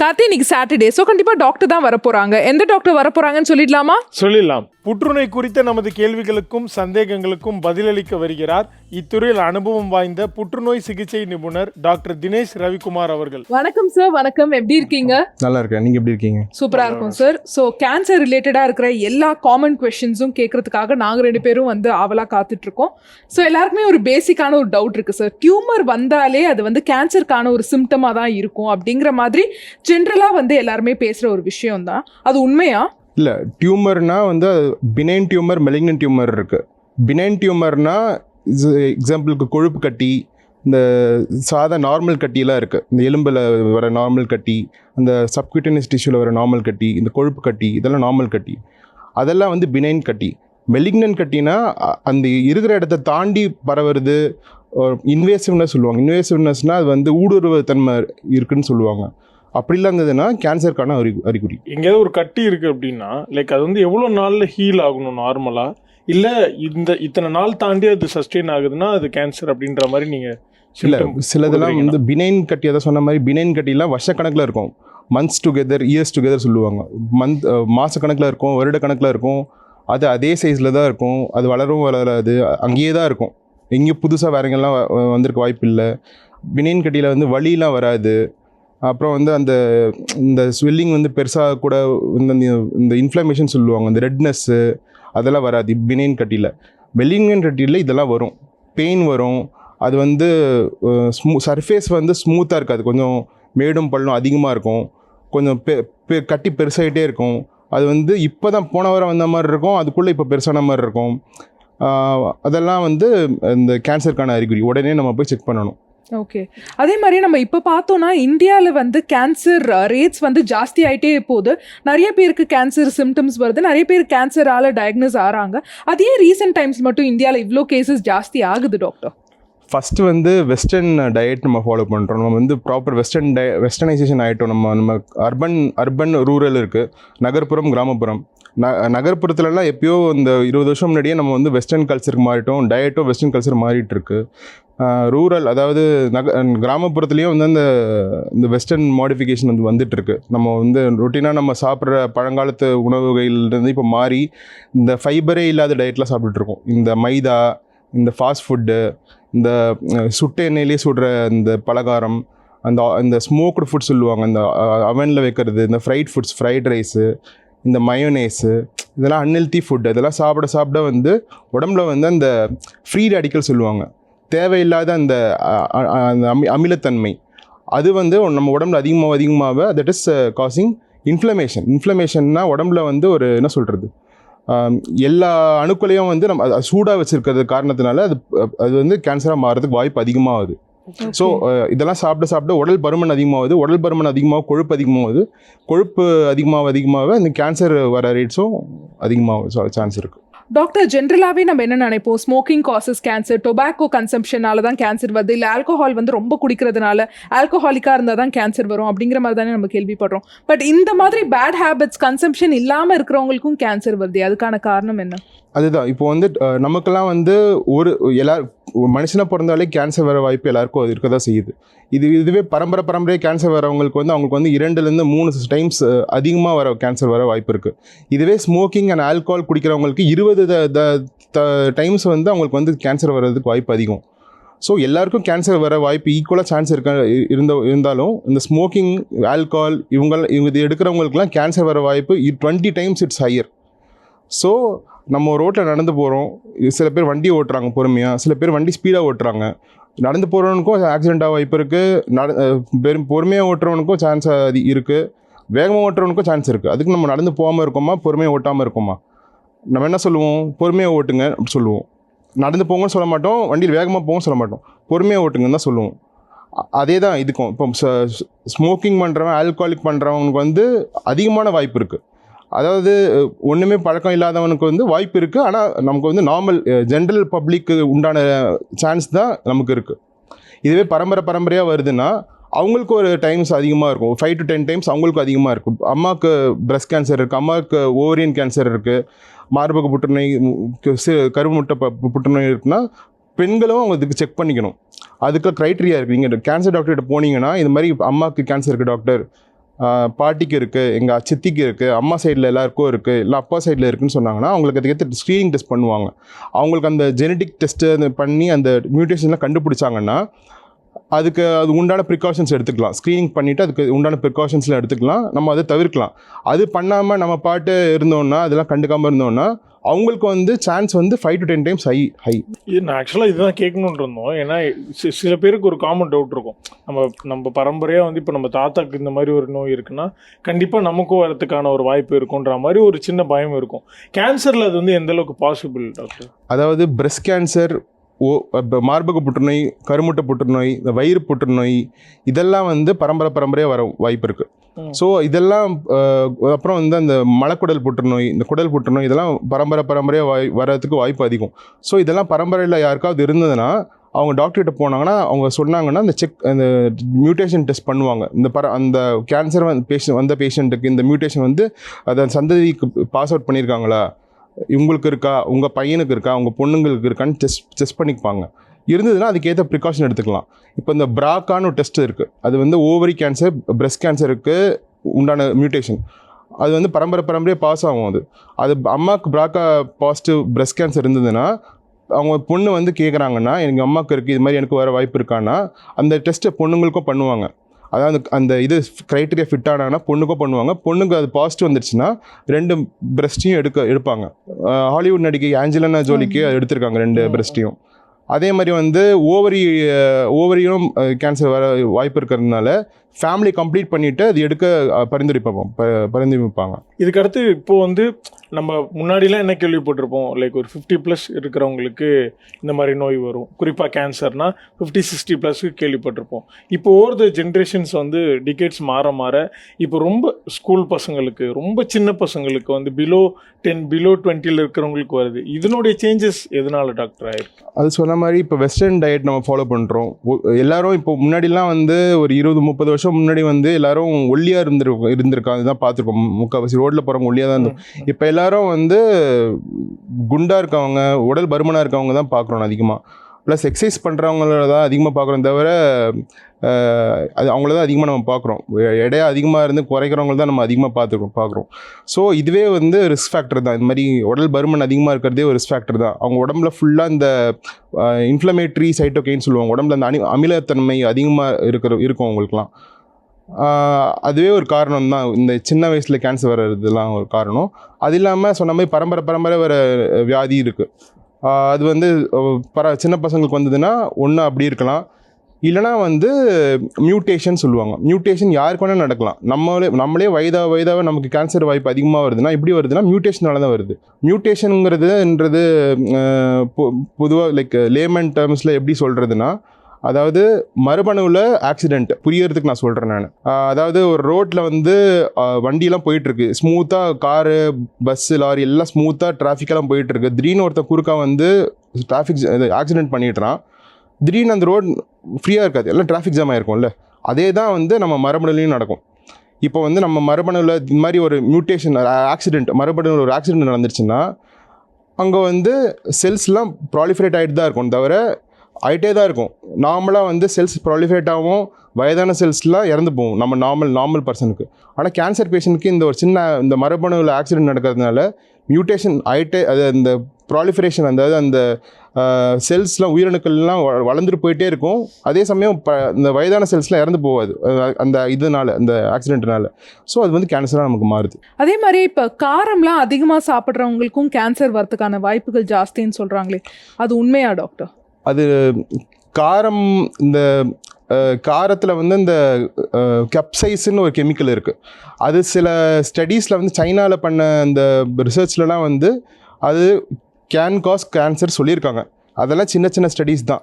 கார்த்தி, இன்னைக்கு Saturday, so கண்டிப்பாக doctor தான் வரப்போகிறாங்க. எந்த டாக்டர் வரப்போகிறாங்கன்னு சொல்லிடலாமா? சொல்லிடலாம். புற்றுநோய் குறித்த நமது கேள்விகளுக்கும் சந்தேகங்களுக்கும் பதிலளிக்க வருகிறார் இத்துறையில் அனுபவம் வாய்ந்த புற்றுநோய் சிகிச்சை நிபுணர் டாக்டர் தினேஷ் ரவிக்குமார் அவர்கள். வணக்கம் சார். வணக்கம், எப்படி இருக்கீங்க? நல்லா இருக்கேன், நீங்க எப்படி இருக்கீங்க? சூப்பராக இருக்கும் சார். ஸோ கேன்சர் ரிலேட்டடாக இருக்கிற எல்லா காமன் கொஸ்டின்ஸும் கேட்கறதுக்காக நாங்கள் 2 பேரும் ஆவலாக காத்துட்ருக்கோம். ஸோ எல்லாருக்குமே ஒரு பேசிக்கான ஒரு டவுட் இருக்குது சார். டியூமர் வந்தாலே அது கேன்சருக்கான ஒரு சிம்டமாக தான் இருக்கும் அப்படிங்கிற மாதிரி ஜென்ரலாக எல்லாருமே பேசுகிற ஒரு விஷயம் தான். அது உண்மையா? இல்லை, டியூமர்னா பினைன் டியூமர், மெலிக்னன்ட் டியூமர் இருக்குது. பினைன் டியூமர்னா எக்ஸாம்பிளுக்கு கொழுப்பு கட்டி, இந்த சாதா நார்மல் கட்டியெல்லாம் இருக்குது. இந்த எலும்பில் வர நார்மல் கட்டி, அந்த சப்குட்டேனியஸ் டிஷ்யூவில் வர நார்மல் கட்டி, இந்த கொழுப்பு கட்டி, இதெல்லாம் நார்மல் கட்டி. அதெல்லாம் பினைன் கட்டி. மெலிக்னன்ட் கட்டினா அந்த இருக்கிற இடத்த தாண்டி பரவுறது. இன்வேசிவ்னஸ் சொல்லுவாங்க. இன்வேசிவ்னஸ்னால் அது ஊடுருவ தன்மை இருக்குன்னு சொல்லுவாங்க. அப்படிலாம் இருந்ததுன்னா கேன்சருக்கான அறிகுறி. எங்கேயாவது ஒரு கட்டி இருக்குது அப்படின்னா லைக் அது எவ்வளோ நாளில் ஹீல் ஆகணும் நார்மலாக, இல்லை இத்தனை நாள் தாண்டி அது சஸ்டெயின் ஆகுதுன்னா அது கேன்சர் அப்படின்ற மாதிரி நீங்கள்? இல்லை, சிலதெல்லாம் பினைன் கட்டி, அதை சொன்ன மாதிரி பினைன் கட்டிலாம் வருஷக்கணக்கில் இருக்கும். மந்த்ஸ் டுகெதர், இயர்ஸ் டுகெதர் சொல்லுவாங்க. மாதக்கணக்கில் இருக்கும், வருட கணக்கில் இருக்கும். அது அதே சைஸில் தான் இருக்கும். அது வளரும் வளராது, அங்கேயே தான் இருக்கும். எங்கேயும் புதுசாக வேறங்கெல்லாம் வந்திருக்க வாய்ப்பு இல்லை. பினைன் கட்டியில் வலியெலாம் வராது. அப்புறம் இந்த ஸ்வெல்லிங் பெருசாக கூட இந்த இன்ஃப்ளமேஷன் சொல்லுவாங்க, இந்த ரெட்னஸ்ஸு அதெல்லாம் வராது பினைன் கட்டியில். மெலிக்னன்ட் கட்டியில் இதெல்லாம் வரும். பெயின் வரும். அது சர்ஃபேஸ் ஸ்மூத்தாக இருக்காது. கொஞ்சம் மேடும் பள்ளம் அதிகமாக இருக்கும். கொஞ்சம் கட்டி பெருசாகிட்டே இருக்கும். அது இப்போ தான் போன வாரம் வந்த மாதிரி இருக்கும், அதுக்குள்ளே இப்போ பெருசான மாதிரி இருக்கும். அதெல்லாம் இந்த கேன்சருக்கான அறிகுறி. உடனே நம்ம போய் செக் பண்ணணும். ஓகே. அதே மாதிரி நம்ம இப்போ பார்த்தோன்னா இந்தியாவில் கேன்சர் ரேட்ஸ் ஜாஸ்தி ஆகிட்டே போகுது. நிறைய பேருக்கு கேன்சர் சிம்டம்ஸ் வருது, நிறைய பேர் கேன்சரால் டயக்னோஸ் ஆகிறாங்க. அதே ரீசெண்ட் டைம்ஸ் மட்டும் இந்தியாவில் இவ்வளோ கேசஸ் ஜாஸ்தி ஆகுது டாக்டர்? ஃபஸ்ட்டு வெஸ்டர்ன் டயட் நம்ம ஃபாலோ பண்ணுறோம். நம்ம ப்ராப்பர் வெஸ்டர்னைசேஷன் ஆகிட்டோம். நம்ம அர்பன் ரூரல் இருக்குது, நகர்ப்புறம் கிராமப்புறம். நகர்ப்புறத்துலலாம் எப்பயோ இந்த 20 வருஷம் முன்னாடியே நம்ம வெஸ்டர்ன் கல்ச்சருக்கு மாறிட்டோம். டயட்டும் வெஸ்டர்ன் கல்ச்சர் மாறிட்டுருக்கு. ரூரல், அதாவது கிராமப்புறத்துலேயும் இந்த வெஸ்டர்ன் மாடிஃபிகேஷன் வந்துட்டுருக்கு. நம்ம ரொட்டீனாக நம்ம சாப்பிட்ற பழங்காலத்து உணவு வகையிலிருந்து இப்போ மாறி இந்த ஃபைபரே இல்லாத டயட்லாம் சாப்பிட்டுட்ருக்கோம். இந்த மைதா, இந்த ஃபாஸ்ட் ஃபுட்டு, இந்த சுட்ட எண்ணெயிலே சுடுற இந்த பலகாரம், இந்த ஸ்மோக்டு ஃபுட் சொல்லுவாங்க, இந்த அவனில் வைக்கிறது, இந்த ஃப்ரைட் ஃபுட்ஸ், ஃப்ரைட் ரைஸு, இந்த மயோனேஸு, இதெல்லாம் அன்ஹெல்த்தி ஃபுட். இதெல்லாம் சாப்பிட உடம்புல அந்த ஃப்ரீ ரேடிக்கல் சொல்லுவாங்க, தேவையில்லாத அந்த அமிலத்தன்மை, அது நம்ம உடம்புல அதிகமாக தட் இஸ் காசிங் இன்ஃப்ளமேஷன்னா உடம்புல ஒரு என்ன சொல்கிறது, எல்லா அணுக்களையும் நம்ம சூடாக வச்சுருக்கிறது காரணத்தினால அது கேன்சராக மாறுறதுக்கு வாய்ப்பு அதிகமாகுது. ஸோ இதெல்லாம் சாப்பிட உடல் பருமன் அதிகமாகுது. உடல் பருமன் அதிகமாக கொழுப்பு அதிகமாகுது. கொழுப்பு அதிகமாக இந்த கேன்சர் வர ரேட்ஸும் அதிகமாக சான்ஸ் இருக்குது. டாக்டர், ஜென்ரலாகவே நம்ம என்ன நினைப்போம், ஸ்மோக்கிங் காசஸ் கேன்சர், டொபாக்கோ கன்சம்ஷனால தான் கேன்சர் வருது, இல்லை ஆல்கோஹால் ரொம்ப குடிக்கிறதுனால, ஆல்கோஹாலிக்காக இருந்தால் தான் கேன்சர் வரும் அப்படிங்கிற மாதிரி தானே நம்ம கேள்விப்படுறோம். பட் இந்த மாதிரி பேட் ஹேபிட்ஸ் கன்சம்ஷன் இல்லாமல் இருக்கிறவங்களுக்கும் கேன்சர் வருது. அதுக்கான காரணம் என்ன? அதுதான் இப்போ நமக்கெல்லாம் மனுஷனாக பிறந்தாலே கேன்சர் வர வாய்ப்பு எல்லாருக்கும் அது இருக்க தான் செய்யுது. இதுவே பரம்பரையாக கேன்சர் வரவங்களுக்கு அவங்களுக்கு 2லேருந்து 3 டைம்ஸ் அதிகமாக வர கேன்சர் வர வாய்ப்பு இருக்குது. இதுவே ஸ்மோக்கிங் அண்ட் ஆல்கோஹால் குடிக்கிறவங்களுக்கு 20 டைம்ஸ் அவங்களுக்கு கேன்சர் வர்றதுக்கு வாய்ப்பு அதிகம். ஸோ எல்லாருக்கும் கேன்சர் வர வாய்ப்பு ஈக்குவலாக சான்ஸ் இருந்தாலும் இந்த ஸ்மோக்கிங், ஆல்கோஹால் இவங்க எடுக்கிறவங்களுக்குலாம் கேன்சர் வர வாய்ப்பு 20 டைம்ஸ் இட்ஸ் ஹையர். ஸோ நம்ம ரோட்டில் நடந்து போகிறோம், சில பேர் வண்டி ஓட்டுறாங்க பொறுமையாக, சில பேர் வண்டி ஸ்பீடாக ஓட்டுறாங்க. நடந்து போகிறவனுக்கும் ஆக்சிடென்ட் ஆக வாய்ப்பு இருக்குது. பொறுமையாக ஓட்டுறவனுக்கும் சான்ஸ் இருக்குது. வேகமாக ஓட்டுறவனுக்கும் சான்ஸ் இருக்குது. அதுக்கு நம்ம நடந்து போகாமல் இருக்கோமா, பொறுமையாக ஓட்டாமல் இருக்கோமா? நம்ம என்ன சொல்லுவோம், பொறுமையாக ஓட்டுங்க அப்படி சொல்லுவோம். நடந்து போங்கன்னு சொல்ல மாட்டோம், வண்டியில் வேகமாக போங்கன்னு சொல்ல மாட்டோம், பொறுமையாக ஓட்டுங்கன்னு தான் சொல்லுவோம். அதே தான் இதுக்கும். இப்போ ஸ்மோக்கிங் பண்ணுறவன், ஆல்கோஹாலிக் பண்ணுறவனுக்கு அதிகமான வாய்ப்பு இருக்குது. அதாவது ஒன்றுமே பழக்கம் இல்லாதவனுக்கு வாய்ப்பு இருக்குது. ஆனால் நமக்கு நார்மல் ஜென்ரல் பப்ளிக்கு உண்டான சான்ஸ் தான் நமக்கு இருக்குது. இதுவே பரம்பரையாக வருதுன்னா அவங்களுக்கு ஒரு டைம்ஸ் அதிகமாக இருக்கும். 5 to 10 டைம்ஸ் அவங்களுக்கு அதிகமாக இருக்கும். அம்மாவுக்கு பிரஸ்ட் கேன்சர் இருக்குது, அம்மாவுக்கு ஓவரியன் கேன்சர் இருக்குது, மார்பக புற்றுநோய், கருமுட்டை புற்றுநோய் இருக்குன்னா பெண்களும் அவங்களுக்கு செக் பண்ணிக்கணும். அதுக்கு க்ரைட்டீரியா இருக்குது. நீங்கள் கேன்சர் டாக்டர்கிட்ட போனீங்கன்னா, இது மாதிரி அம்மாவுக்கு கேன்சர் இருக்குது டாக்டர், பாட்டிக்கு இருக்குது, எங்கள் சித்திக்கு இருக்குது, அம்மா சைடில் எல்லாருக்கும் இருக்குது, இல்லை அப்பா சைடில் இருக்குதுன்னு சொன்னாங்கன்னா அவங்களுக்கு அதுக்கேற்ற ஸ்க்ரீனிங் டெஸ்ட் பண்ணுவாங்க. அவங்களுக்கு அந்த ஜெனட்டிக் டெஸ்ட்டு பண்ணி அந்த மியூட்டேஷன்லாம் கண்டுபிடிச்சாங்கன்னா அதுக்கு அது உண்டான ப்ரிகாஷன்ஸ் எடுத்துக்கலாம். ஸ்க்ரீனிங் பண்ணிவிட்டு அதுக்கு உண்டான ப்ரிகாஷன்ஸ்லாம் எடுத்துக்கலாம். நம்ம அதை தவிர்க்கலாம். அது பண்ணாமல் நம்ம பாட்டு இருந்தோன்னா, அதெல்லாம் கண்டுக்காமல் இருந்தோன்னா அவங்களுக்கு வந்து சான்ஸ் வந்து 5 to 10 times ஹை. இது நான் ஆக்சுவலாக இதுதான் கேட்கணுன்னு இருந்தோம். ஏன்னா சில பேருக்கு ஒரு காமன் டவுட் இருக்கும். நம்ம பரம்பரையாக வந்து இப்போ நம்ம தாத்தாக்கு இந்த மாதிரி ஒரு நோய் இருக்குன்னா கண்டிப்பாக நமக்கும் வரதுக்கான ஒரு வாய்ப்பு இருக்குன்ற மாதிரி ஒரு சின்ன பயம் இருக்கும். கேன்சரில் அது வந்து எந்த அளவுக்கு பாசிபிள் டாக்டர்? அதாவது பிரஸ்ட் கேன்சர், மார்பக புற்றுநோய், கருமுட்டை புற்றுநோய், இந்த வயிறு புற்றுநோய், இதெல்லாம் வந்து பரம்பரையாக வர வாய்ப்பு இருக்குது. ஸோ இதெல்லாம் அப்புறம் வந்து அந்த மலக்குடல் புற்றுநோய், இந்த குடல் புற்றுநோய், இதெல்லாம் பரம்பரையாக வர்றதுக்கு வாய்ப்பு அதிகம். ஸோ இதெல்லாம் பரம்பரையில் யாருக்காவது இருந்ததுன்னா அவங்க டாக்டர்கிட்ட போனாங்கன்னா அவங்க சொன்னாங்கன்னா அந்த மியூட்டேஷன் டெஸ்ட் பண்ணுவாங்க. அந்த கேன்சர் வந்த பேஷண்ட்டுக்கு இந்த மியூட்டேஷன் வந்து அதை சந்ததிக்கு பாஸ் அவுட் பண்ணியிருக்காங்களா, உங்களுக்கு இருக்கா, உங்கள் பையனுக்கு இருக்கா, உங்கள் பொண்ணுங்களுக்கு இருக்கான்னு டெஸ்ட் பண்ணிப்பாங்க. இருந்ததுன்னா அதுக்கேற்ற ப்ரிகாஷன் எடுத்துக்கலாம். இப்போ இந்த பிராக்கான்னு ஒரு டெஸ்ட் இருக்குது. அது வந்து ஓவரி கேன்சர், பிரஸ்ட் கேன்சருக்கு உண்டான மியூட்டேஷன். அது வந்து பரம்பரையாக பாஸ் ஆகும். அது அம்மாவுக்கு பிராக்கா பாசிட்டிவ் பிரஸ்ட் கேன்சர் இருந்ததுன்னா அவங்க பொண்ணு வந்து கேட்குறாங்கன்னா எங்கள் அம்மாவுக்கு இருக்குது, இது மாதிரி எனக்கு வர வாய்ப்பு இருக்கான்னா அந்த டெஸ்ட்டை பொண்ணுங்களுக்கும் பண்ணுவாங்க. அதாவது அந்த இது க்ரைட்டீரியா ஃபிட் ஆனாங்கன்னா பொண்ணுக்கும் பண்ணுவாங்க. பொண்ணுக்கு அது பாசிட்டிவ் வந்துருச்சுன்னா 2 பிரஸ்ட்டையும் எடுப்பாங்க. ஹாலிவுட் நடிகை ஆஞ்சலினா ஜோலிக்கு எடுத்திருக்காங்க 2 பிரஸ்ட்டையும். அதே மாதிரி வந்து ஓவரியும் கேன்சர் வர வாய்ப்பு இருக்கிறதுனால ஃபேமிலி கம்ப்ளீட் பண்ணிவிட்டு அது எடுக்க பரிந்துரைப்பாங்க. இதுக்கடுத்து இப்போது வந்து நம்ம முன்னாடிலாம் என்ன கேள்விப்பட்டிருப்போம், லைக் ஒரு 50+ இருக்கிறவங்களுக்கு இந்த மாதிரி நோய் வரும், குறிப்பாக கேன்சர்னால் 50-60+ கேள்விப்பட்டிருப்போம். இப்போ ஓவர் த ஜென்ரேஷன்ஸ் வந்து டிகேட்ஸ் மாற இப்போ ரொம்ப ஸ்கூல் பசங்களுக்கு, ரொம்ப சின்ன பசங்களுக்கு வந்து பிலோ 20 இருக்கிறவங்களுக்கு வருது. இதனுடைய சேஞ்சஸ் எதனால டாக்டர் ஆயிருக்கு? அது சொன்ன மாதிரி இப்போ வெஸ்டர்ன் டயட் நம்ம ஃபாலோ பண்ணுறோம். எல்லாரும் இப்போ முன்னாடிலாம் வந்து ஒரு 20-30 வருஷம் முன்னாடி வந்து எல்லாரும் ஒல்லியாக இருந்திருக்காங்க. இதுதான் பார்த்துருக்கோம். முக்கால்வாசி ரோட்டில் போகிறவங்க ஒல்லியாக தான் இருந்தோம். இப்போ எல்லாரும் வந்து குண்டாக இருக்கவங்க, உடல் பருமனாக இருக்கவங்க தான் பார்க்குறோம் அதிகமாக. ப்ளஸ் எக்ஸசைஸ் பண்ணுறவங்கள தான் அதிகமாக பார்க்குறோம் தவிர அது அவங்கள தான் அதிகமாக நம்ம பார்க்குறோம். எடையா அதிகமாக இருந்து குறைக்கிறவங்கள தான் நம்ம அதிகமாக பார்க்குறோம். ஸோ இதுவே வந்து ரிஸ்க் ஃபேக்டர் தான். இந்த மாதிரி உடல் பருமன் அதிகமாக இருக்கிறதே ஒரு ரிஸ்க் ஃபேக்டர் தான். அவங்க உடம்புல ஃபுல்லாக இந்த இன்ஃப்ளமேட்ரி சைட்டோகைன்னு சொல்லுவாங்க. உடம்புல அந்த அமிலத்தன்மை அதிகமாக இருக்கும் அவங்களுக்குலாம். அதுவே ஒரு காரணம் தான். இந்த சின்ன வயசில் கேன்சர் வர்றதுலாம் ஒரு காரணம். அது இல்லாமல் சொன்ன மாதிரி பரம்பரை வர வியாதி இருக்குது. அது வந்து சின்ன பசங்களுக்கு வந்ததுன்னா ஒன்று அப்படி இருக்கலாம், இல்லைனா வந்து மியூட்டேஷன் சொல்லுவாங்க. மியூட்டேஷன் யாருக்கு வேணால் நடக்கலாம். நம்மளே வயதாக நமக்கு கேன்சர் வாய்ப்பு அதிகமாக வருதுன்னா எப்படி வருதுன்னா மியூட்டேஷனால தான் வருது. மியூட்டேஷனுங்கிறதுன்றது பொதுவாக லைக் லேமன் டேர்ம்ஸில் எப்படி சொல்கிறதுனா, அதாவது மரபணுவில் ஆக்சிடெண்ட் புரியறதுக்கு நான் சொல்கிறேன் நான். அதாவது ஒரு ரோட்டில் வந்து வண்டியெல்லாம் போயிட்டுருக்கு, ஸ்மூத்தாக காரு, பஸ்ஸு, லாரி எல்லாம் ஸ்மூத்தாக டிராஃபிக்கெல்லாம் போயிட்டுருக்கு. திடீர்னு ஒருத்தர் குறுக்கா வந்து ஆக்சிடெண்ட் பண்ணிடுறான். திடீர்னு அந்த ரோடு ஃப்ரீயாக இருக்காது, எல்லாம் டிராஃபிக் ஜாம் ஆகிருக்கும்ல. அதே தான் வந்து நம்ம மரபணுலையும் நடக்கும். இப்போ வந்து நம்ம மரபணுவில் இந்த மாதிரி ஒரு மியூட்டேஷன் மரபணுவில் ஒரு ஆக்சிடெண்ட் நடந்துருச்சுன்னா அங்கே வந்து செல்ஸ்லாம் ப்ராலிஃபரேட் ஆகிட்டு தான் இருக்கும், தவிர ஆகிட்டே தான் இருக்கும். நார்மலாக வந்து செல்ஸ் ப்ராலிஃபரேட் ஆகும், வயதான செல்ஸ்லாம் இறந்து போகும் நம்ம நார்மல் பர்சனுக்கு. ஆனால் கேன்சர் பேஷண்ட்டுக்கு இந்த ஒரு இந்த மரபணுவில் ஆக்சிடெண்ட் நடக்கிறதுனால மியூட்டேஷன் ஆகிட்டே அந்த ப்ராலிஃபரேஷன், அதாவது அந்த செல்ஸ்லாம் உயிரணுக்கள்லாம் வளர்ந்துட்டு போயிட்டே இருக்கும். அதே சமயம் இந்த வயதான செல்ஸ்லாம் இறந்து போகாது அந்த ஆக்சிடென்ட்னால. ஸோ அது வந்து கேன்சராக நமக்கு மாறுது. அதே மாதிரி இப்போ காரம்லாம் அதிகமாக சாப்பிட்றவங்களுக்கும் கேன்சர் வரதுக்கான வாய்ப்புகள் ஜாஸ்தின்னு சொல்கிறாங்களே, அது உண்மையா டாக்டர்? அது காரம், இந்த காரத்தில் வந்து இந்த கெப்சைஸ்ன்னு ஒரு கெமிக்கல் இருக்குது. அது சில ஸ்டடீஸில் வந்து சைனாவில் பண்ண அந்த ரிசர்ச்லலாம் வந்து அது கேன் காஸ் கேன்சர் சொல்லியிருக்காங்க. அதெல்லாம் சின்ன ஸ்டடீஸ் தான்.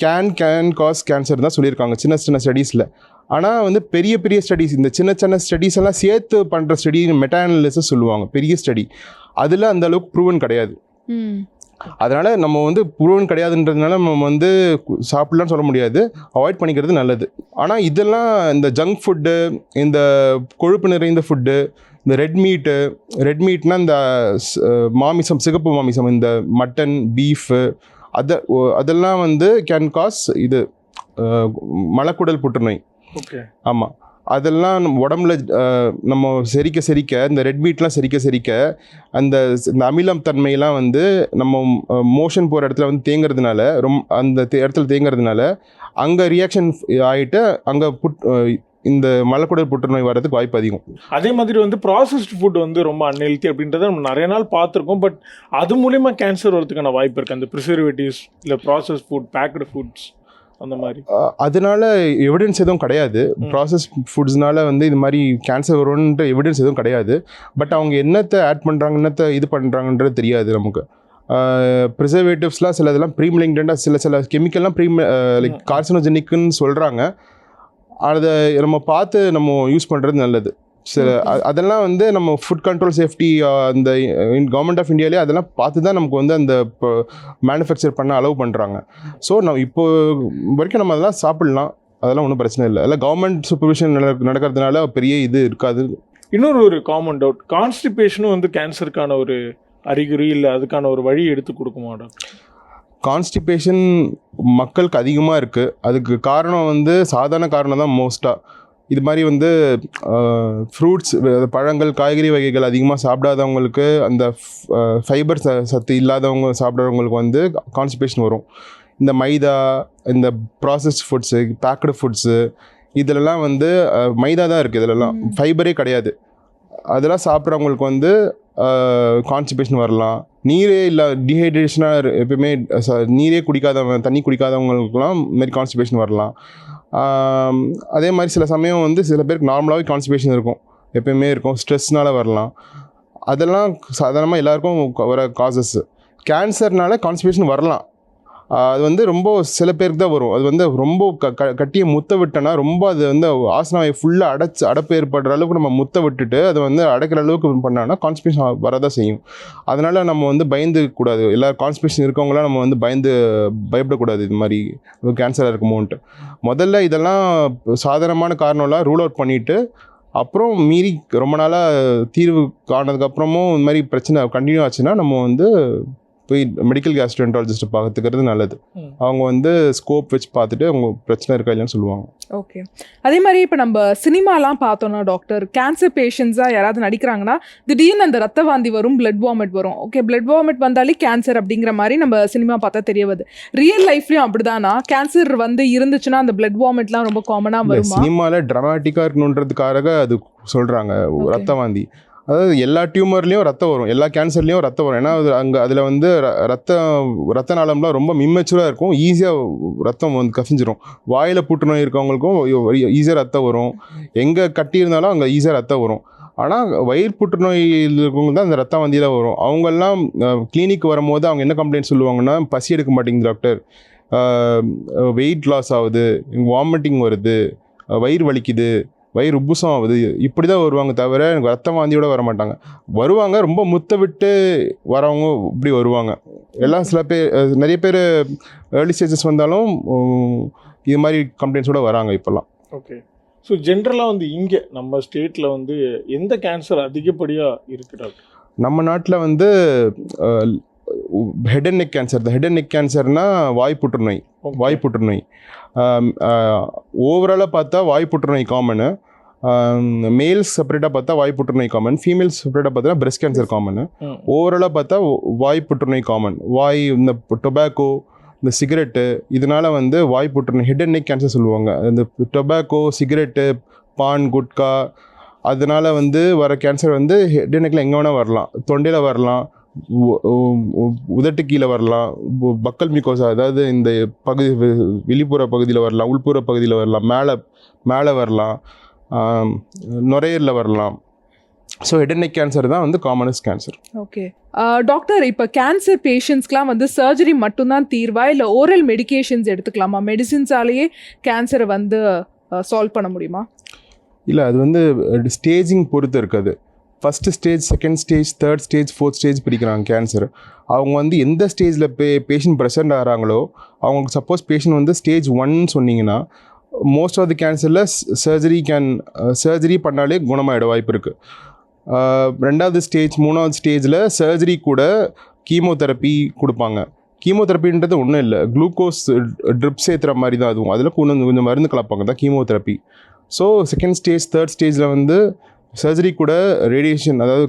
கேன் காஸ் கேன்சர் தான் சொல்லியிருக்காங்க சின்ன ஸ்டடீஸில். ஆனால் வந்து பெரிய ஸ்டடீஸ், இந்த சின்ன ஸ்டடீஸ் எல்லாம் சேர்த்து பண்ணுற ஸ்டடி மெட்டா அனாலிசிஸ் சொல்லுவாங்க, பெரிய ஸ்டடி. அதில் அந்த அளவுக்கு ப்ரூவன் கிடையாது. அதனால் நம்ம வந்து ப்ரூவன் கிடையாதுன்றதுனால நம்ம வந்து சாப்பிட்லான்னு சொல்ல முடியாது, அவாய்ட் பண்ணிக்கிறது நல்லது. ஆனால் இதெல்லாம் இந்த ஜங்க் ஃபுட்டு, இந்த கொழுப்பு நிறைந்த ஃபுட்டு, இந்த ரெட் மீட்னா இந்த மாமிசம், சிகப்பு மாமிசம், இந்த மட்டன், பீஃபு, அதெல்லாம் வந்து கேன் காஸ் இது மலக்குடல் புற்றுநோய். ஓகே, ஆமாம். அதெல்லாம் நம்ம உடம்புல நம்ம செரிக்க இந்த ரெட் மீட்லாம் செரிக்க இந்த அமிலம் தன்மையெல்லாம் வந்து நம்ம மோஷன் போகிற இடத்துல வந்து தேங்கிறதுனால அந்த இடத்துல தேங்கிறதுனால அங்கே ரியாக்ஷன் ஆகிட்டு அங்கே இந்த மலக்குடல் புற்றுநோய் வர்றதுக்கு வாய்ப்பு அதிகம். அதே மாதிரி வந்து ப்ராசஸ்டு ஃபுட் வந்து ரொம்ப அன்ஹெல்த்தி அப்படின்றத நம்ம நிறைய நாள் பார்த்துருக்கோம். பட் அது மூலிமா கேன்சர் வரதுக்கான வாய்ப்பு இருக்குது. அந்த ப்ரிசர்வேட்டிவ்ஸ் இல்லை ப்ராசஸ் ஃபுட், பேக்டு ஃபுட்ஸ் அந்த மாதிரி. அதனால எவிடன்ஸ் எதுவும் கிடையாது. ப்ராசஸ் ஃபுட்ஸ்னால வந்து இது மாதிரி கேன்சர் வரும்ன்ற எவிடன்ஸ் எதுவும் கிடையாது. பட் அவங்க என்னத்தை ஆட் பண்ணுறாங்க, என்னத்தை இது பண்ணுறாங்கன்றது தெரியாது நமக்கு. ப்ரிசர்வேட்டிவ்ஸ்லாம் சில இதெல்லாம் ப்ரீமிலிங்டாக சில கெமிக்கல்லாம் லைக் கார்சினோஜெனிக்குன்னு சொல்கிறாங்க. அதை நம்ம பார்த்து நம்ம யூஸ் பண்ணுறது நல்லது. சில அதெல்லாம் வந்து நம்ம ஃபுட் கண்ட்ரோல் சேஃப்டி அந்த கவர்மெண்ட் ஆஃப் இந்தியாவிலே அதெல்லாம் பார்த்து தான் நமக்கு வந்து அந்த மேனுஃபேக்சர் பண்ண அலோவ் பண்ணுறாங்க. ஸோ நம்ம இப்போ வரைக்கும் நம்ம அதெல்லாம் சாப்பிட்லாம், அதெல்லாம் ஒன்றும் பிரச்சனை இல்லை. எல்லாம் கவர்மெண்ட் சூப்பர்விஷன் நடக்கிறதுனால பெரிய இது இருக்காது. இன்னொரு காமன் டவுட், கான்ஸ்டிபேஷனும் வந்து கேன்சருக்கான ஒரு அறிகுறி இல்லை அதுக்கான ஒரு வழி எடுத்து கொடுக்குமா டாக்டர்? கான்ஸ்டிபேஷன் மக்களுக்கு அதிகமாக இருக்குது. அதுக்கு காரணம் வந்து சாதாரண காரணம் தான் மோஸ்ட்டாக. இது மாதிரி வந்து ஃப்ரூட்ஸ், பழங்கள், காய்கறி வகைகள் அதிகமாக சாப்பிடாதவங்களுக்கு, அந்த ஃபைபர் சத்து இல்லாதவங்க சாப்பிட்றவங்களுக்கு வந்து கான்ஸ்டிபேஷன் வரும். இந்த மைதா, இந்த ப்ராசஸ்ட் ஃபுட்ஸு, பேக்கடு ஃபுட்ஸு இதிலெல்லாம் வந்து மைதா தான் இருக்குது, இதிலெல்லாம் ஃபைபரே கிடையாது. அதெல்லாம் சாப்பிட்றவங்களுக்கு வந்து கான்ஸ்டிபேஷன் வரலாம். நீரே இல்லை, டீஹைட்ரேஷனாக எப்பயுமே நீரே தண்ணி குடிக்காதவங்களுக்குலாம் இதுமாரி கான்ஸ்டிபேஷன் வரலாம். அதே மாதிரி சில சமயம் வந்து சில பேருக்கு நார்மலாகவே கான்ஸ்டிபேஷன் இருக்கும், எப்பயுமே இருக்கும், ஸ்ட்ரெஸ்னால் வரலாம். அதெல்லாம் சாதாரணமாக எல்லாருக்கும் வர காசஸ். கேன்சர்னால கான்ஸ்டிபேஷன் வரலாம். அது வந்து ரொம்ப சில பேருக்கு தான் வரும். அது வந்து ரொம்ப கட்டிய முத்த விட்டோன்னா ரொம்ப அது வந்து ஆசனாவை ஃபுல்லாக அடைப்பு ஏற்படுற அளவுக்கு நம்ம முத்த விட்டுட்டு அதை வந்து அடைக்கிற அளவுக்கு பண்ணோன்னா கான்ஸ்டிபேஷன் வரதான் செய்யும். அதனால் நம்ம வந்து பயந்து கூடாது. எல்லா கான்ஸ்டிபேஷன் இருக்கவங்களாம் நம்ம வந்து பயப்படக்கூடாது. இது மாதிரி கேன்சராக இருக்குமோன்ட்டு முதல்ல இதெல்லாம் சாதாரணமான காரணம்லாம் ரூல் அவுட் பண்ணிவிட்டு அப்புறம் மீறி ரொம்ப நாளாக தீர்வு காணதுக்கப்புறமும் இந்த மாதிரி பிரச்சனை கண்டினியூ ஆச்சுன்னா நம்ம வந்து போய் மெடிக்கல் கேஸ்ட்ரோஎன்ட்ராலஜிஸ்ட்டை பார்த்துக்கிறது நல்லது. அவங்க வந்து ஸ்கோப் வச்சு பார்த்துட்டு அவங்க பிரச்சனை இருக்கா இல்லைன்னு சொல்லுவாங்க. ஓகே. அதே மாதிரி இப்போ நம்ம சினிமாலாம் பார்த்தோன்னா டாக்டர், கேன்சர் பேஷண்ட்ஸாக யாராவது நடிக்கிறாங்கன்னா திடீர்னு அந்த ரத்த வாந்தி வரும், பிளட் வாமிட் வரும். ஓகே, பிளட் வாமிட் வந்தாலே கேன்சர் அப்படிங்கிற மாதிரி நம்ம சினிமா பார்த்தா தெரிய வருது. ரியல் லைஃப்லையும் அப்படிதானா? கேன்சர் வந்து இருந்துச்சுன்னா அந்த பிளட் வாமிட்லாம் ரொம்ப காமனாக வருமா? சினிமாவில் ட்ராமாட்டிக்காக இருக்கணுன்றதுக்காக அது சொல்கிறாங்க ரத்த வாந்தி. அதாவது எல்லா டியூமர்லேயும் ரத்தம் வரும், எல்லா கேன்சர்லேயும் ரத்தம் வரும். ஏன்னா அதில் வந்து ரத்த நாளம்லாம் ரொம்ப இம்மெச்சூராக இருக்கும், ஈஸியாக ரத்தம் வந்து கசிஞ்சிரும். வாயில் புற்றுநோய் இருக்கவங்களுக்கும் ஈஸியாக ரத்தம் வரும், எங்கே கட்டி இருந்தாலும் அங்கே ஈஸியாக ரத்தம் வரும். ஆனால் வயிறு புற்றுநோய் இருக்கவங்க தான் அந்த ரத்த வந்தியில் வரும். அவங்கெல்லாம் கிளினிக் வரும்போது அவங்க என்ன கம்ப்ளைண்ட் சொல்லுவாங்கன்னா, பசி எடுக்க மாட்டேங்குது டாக்டர், வெயிட் லாஸ் ஆகுது, வாமிட்டிங் வருது, வயிறு வலிக்குது, வயிறு உப்புசம் ஆகுது, இப்படி தான் வருவாங்க. தவிர எனக்கு ரத்த வாந்தியோடு வர மாட்டாங்க. வருவாங்க, ரொம்ப முத்த விட்டு வரவங்க இப்படி வருவாங்க. எல்லாம் சில பேர், நிறைய பேர் ஏர்லி ஸ்டேஜஸ் வந்தாலும் இது மாதிரி கம்ப்ளைண்ட்ஸோடு வராங்க இப்போல்லாம். ஓகே. ஸோ ஜென்ரலாக வந்து இங்கே நம்ம ஸ்டேட்டில் வந்து எந்த கேன்சர் அதிகப்படியாக இருக்குது? நம்ம நாட்டில் வந்து ஹெட் அண்ட் நெக் கேன்சர் தான். ஹெட் அண்ட் நெக் கேன்சர்னால் வாய் புற்றுநோய். ஓவராலாக பார்த்தா வாய் புற்றுநோய் காமனு. மேல்ஸ் செப்பரேட்டாக பார்த்தா வாய் புற்றுநோய் காமன், ஃபீமேல்ஸ் செப்பரேட்டாக பார்த்தா பிரெஸ்ட் கேன்சர் காமனு. ஓவராலாக பார்த்தா வாய் புற்றுநோய் காமன். இந்த டொபாக்கோ, இந்த சிகரெட்டு, இதனால் வந்து வாய் புற்றுநோய், ஹெட் அண்ட் நெக் கேன்சர் சொல்லுவாங்க. இந்த டொபாக்கோ, சிகரெட்டு, பான், குட்கா, அதனால் வந்து வர கேன்சர் வந்து ஹெட் அண்ட் நெக்கில் எங்கே வேணால் வரலாம். தொண்டையில் வரலாம், உதட்டு கீழே வரலாம், பக்கல் மியூக்கோசா அதாவது இந்த பகுதி வெளிப்புற பகுதியில் வரலாம், உள்புற பகுதியில் வரலாம், மேலே வரலாம், நுரையீரலில் வரலாம். So head and neck cancer தான் வந்து காமனஸ்ட் கேன்சர். ஓகே டாக்டர், இப்போ கேன்சர் பேஷண்ட்ஸ்க்குலாம் வந்து சர்ஜரி மட்டும்தான் தீர்வா இல்லை ஓரல் மெடிகேஷன்ஸ் எடுத்துக்கலாமா? மெடிசின்ஸாலேயே கேன்சரை வந்து சால்வ் பண்ண முடியுமா? இல்லை, அது வந்து ஸ்டேஜிங் பொறுத்து இருக்குது. First stage, second stage, third stage, fourth stage பிரிக்கிறாங்க கேன்சர். அவங்க வந்து எந்த ஸ்டேஜில் பேஷண்ட் ப்ரெசென்ட் ஆகிறாங்களோ அவங்களுக்கு, சப்போஸ் பேஷண்ட் வந்து ஸ்டேஜ் 1 சொன்னீங்கன்னா மோஸ்ட் ஆஃப் தி கேன்சரில் சர்ஜரி பண்ணாலே குணமாயிட வாய்ப்பு இருக்குது. ரெண்டாவது ஸ்டேஜ், மூணாவது ஸ்டேஜில் சர்ஜரி கூட கீமோதெரப்பி கொடுப்பாங்க. கீமோதெரப்பின்றது ஒன்றும் இல்லை, குளுக்கோஸ் ட்ரிப்ஸ் ஏற்றுற மாதிரி தான் அதுவும். அதில் கொஞ்சம் மருந்து கலப்பாங்க தான் chemotherapy. So second stage third ஸ்டேஜில் வந்து சர்ஜரி கூட ரேடியேஷன், அதாவது